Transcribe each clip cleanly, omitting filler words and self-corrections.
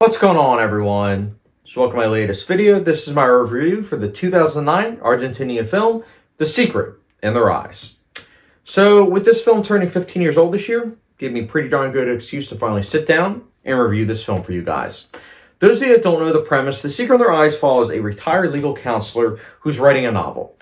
What's going on, everyone? So welcome to my latest video. This is my review for the 2009 Argentinian film, The Secret in Their Eyes. So with this film turning 15 years old this year, gave me a pretty darn good excuse to finally sit down and review this film for you guys. Those of you that don't know the premise, The Secret in Their Eyes follows a retired legal counselor who's writing a novel.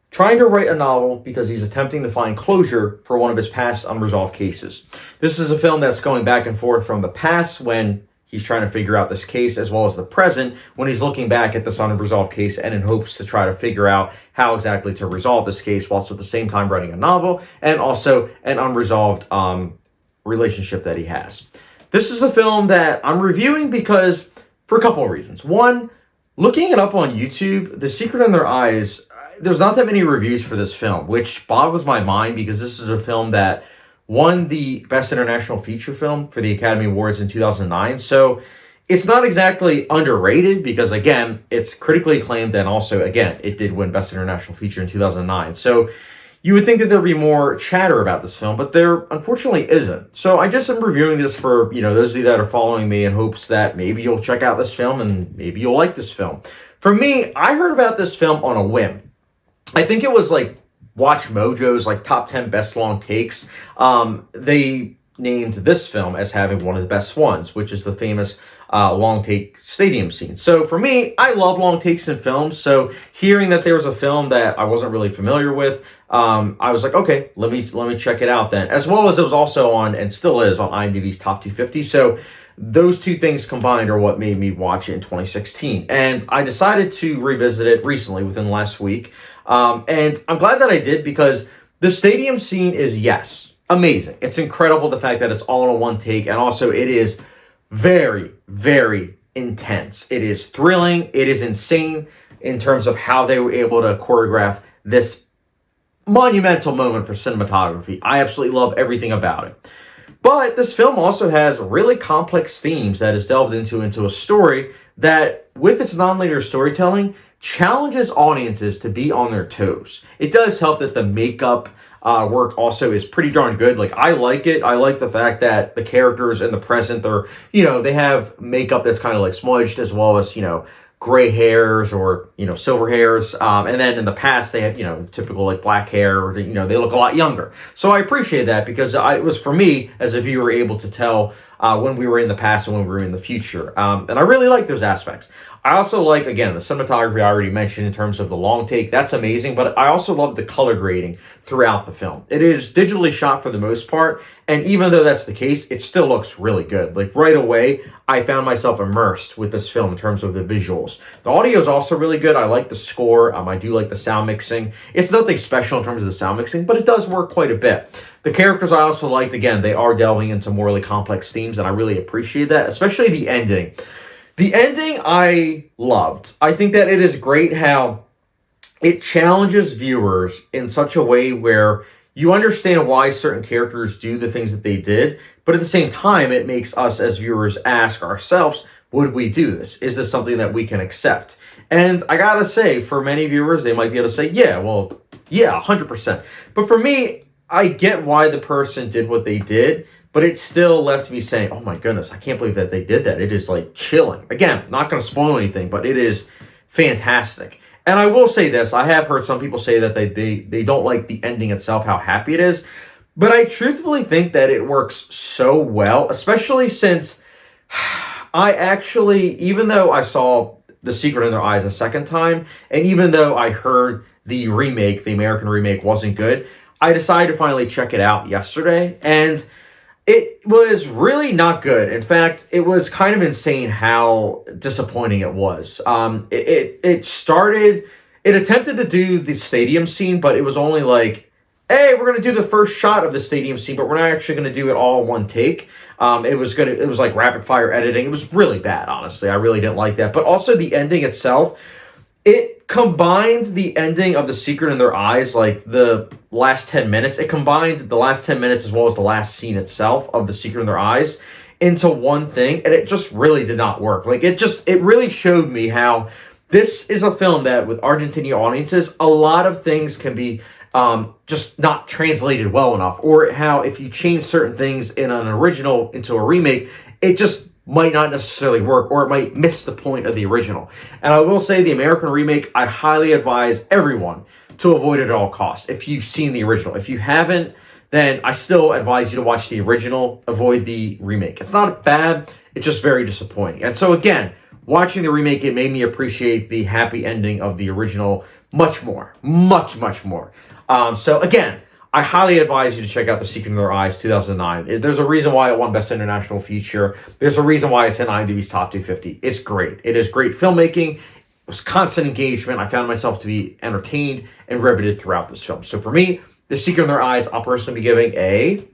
Trying to write a novel because he's attempting to find closure for one of his past unresolved cases. This is a film that's going back and forth from the past when he's trying to figure out this case, as well as the present when he's looking back at this unresolved case and in hopes to try to figure out how exactly to resolve this case, whilst at the same time writing a novel and also an unresolved relationship that he has. This is a film that I'm reviewing because for a couple of reasons. One, looking it up on YouTube, The Secret in Their Eyes, there's not that many reviews for this film, which boggles my mind because this is a film that won the Best International Feature Film for the Academy Awards in 2009. So it's not exactly underrated because, again, it's critically acclaimed and also, again, it did win Best International Feature in 2009. So you would think that there'd be more chatter about this film, but there unfortunately isn't. So I just am reviewing this for, those of you that are following me in hopes that maybe you'll check out this film and maybe you'll like this film. For me, I heard about this film on a whim. I think it was like Watch Mojo's top 10 best long takes. They named this film as having one of the best ones, which is the famous long take stadium scene. So for me, I love long takes in films. So hearing that there was a film that I wasn't really familiar with, I was like, okay, let me check it out then. As well as it was also on, and still is, on IMDb's Top 250. So those two things combined are what made me watch it in 2016. And I decided to revisit it recently within the last week. And I'm glad that I did because the stadium scene is, yes, amazing. It's incredible, the fact that it's all in one take. And also it is very, very intense. It is thrilling. It is insane in terms of how they were able to choreograph this monumental moment for cinematography. I absolutely love everything about it. But this film also has really complex themes that is delved into a story that, with its nonlinear storytelling, challenges audiences to be on their toes. It does help that the makeup work also is pretty darn good. I like it. I like the fact that the characters in the present are, they have makeup that's kind of smudged, as well as, gray hairs or, silver hairs. And then in the past, they had, typical black hair, or, they look a lot younger. So I appreciate that because it was, for me, as a viewer, able to tell when we were in the past and when we were in the future. And I really like those aspects. I also like, again, the cinematography I already mentioned in terms of the long take. That's amazing. But I also love the color grading throughout the film. It is digitally shot for the most part. And even though that's the case, it still looks really good. Right away, I found myself immersed with this film in terms of the visuals. The audio is also really good. I like the score. I do like the sound mixing. It's nothing special in terms of the sound mixing, but it does work quite a bit. The characters I also liked. Again, they are delving into more really complex themes, and I really appreciate that, especially the ending. The ending I loved. I think that it is great how it challenges viewers in such a way where you understand why certain characters do the things that they did, but at the same time, it makes us as viewers ask ourselves, would we do this? Is this something that we can accept? And I gotta say, for many viewers, they might be able to say, yeah, 100%. But for me, I get why the person did what they did, but it still left me saying, oh my goodness, I can't believe that they did that. It is chilling. Again, not going to spoil anything, but it is fantastic. And I will say this, I have heard some people say that they don't like the ending itself, how happy it is. But I truthfully think that it works so well, especially since I actually, even though I saw The Secret in Their Eyes a second time, and even though I heard the remake, the American remake, wasn't good, I decided to finally check it out yesterday, and it was really not good. In fact, it was kind of insane how disappointing it was. It attempted to do the stadium scene, but it was only hey, we're going to do the first shot of the stadium scene, but we're not actually going to do it all in one take. It was rapid fire editing. It was really bad, honestly. I really didn't like that. But also the ending itself, it combines the ending of The Secret in Their Eyes, the last 10 minutes. It combined the last 10 minutes as well as the last scene itself of The Secret in Their Eyes into one thing, and it just really did not work. It really showed me how this is a film that, with Argentinian audiences, a lot of things can be just not translated well enough, or how if you change certain things in an original into a remake, it just might not necessarily work, or it might miss the point of the original. And I will say the American remake, I highly advise everyone to avoid it at all costs if you've seen the original. If you haven't, then I still advise you to watch the original, avoid the remake. It's not bad, it's just very disappointing. And so again, watching the remake, it made me appreciate the happy ending of the original much more. Much more. So again, I highly advise you to check out The Secret in Their Eyes 2009. There's a reason why it won Best International Feature. There's a reason why it's in IMDb's Top 250. It's great. It is great filmmaking. It was constant engagement. I found myself to be entertained and riveted throughout this film. So for me, The Secret in Their Eyes, I'll personally be giving a...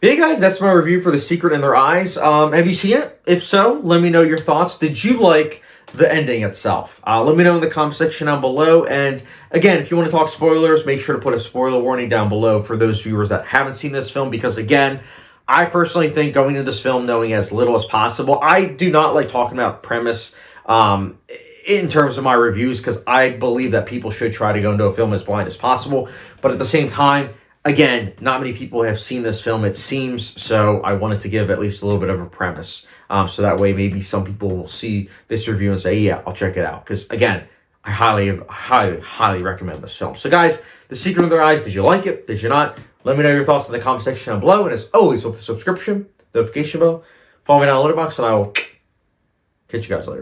Hey guys, that's my review for The Secret in Their Eyes. Have you seen it? If so, let me know your thoughts. Did you like the ending itself? Let me know in the comment section down below. And again, if you want to talk spoilers, make sure to put a spoiler warning down below for those viewers that haven't seen this film. Because again, I personally think going into this film knowing as little as possible, I do not like talking about premise in terms of my reviews, because I believe that people should try to go into a film as blind as possible. But at the same time, again, not many people have seen this film, it seems, so I wanted to give at least a little bit of a premise. So that way maybe some people will see this review and say, yeah, I'll check it out. Because again, I highly recommend this film. So guys, The Secret in Their Eyes, did you like it? Did you not? Let me know your thoughts in the comment section down below. And as always, with the subscription, notification bell, follow me down in the letterbox, and I will catch you guys later.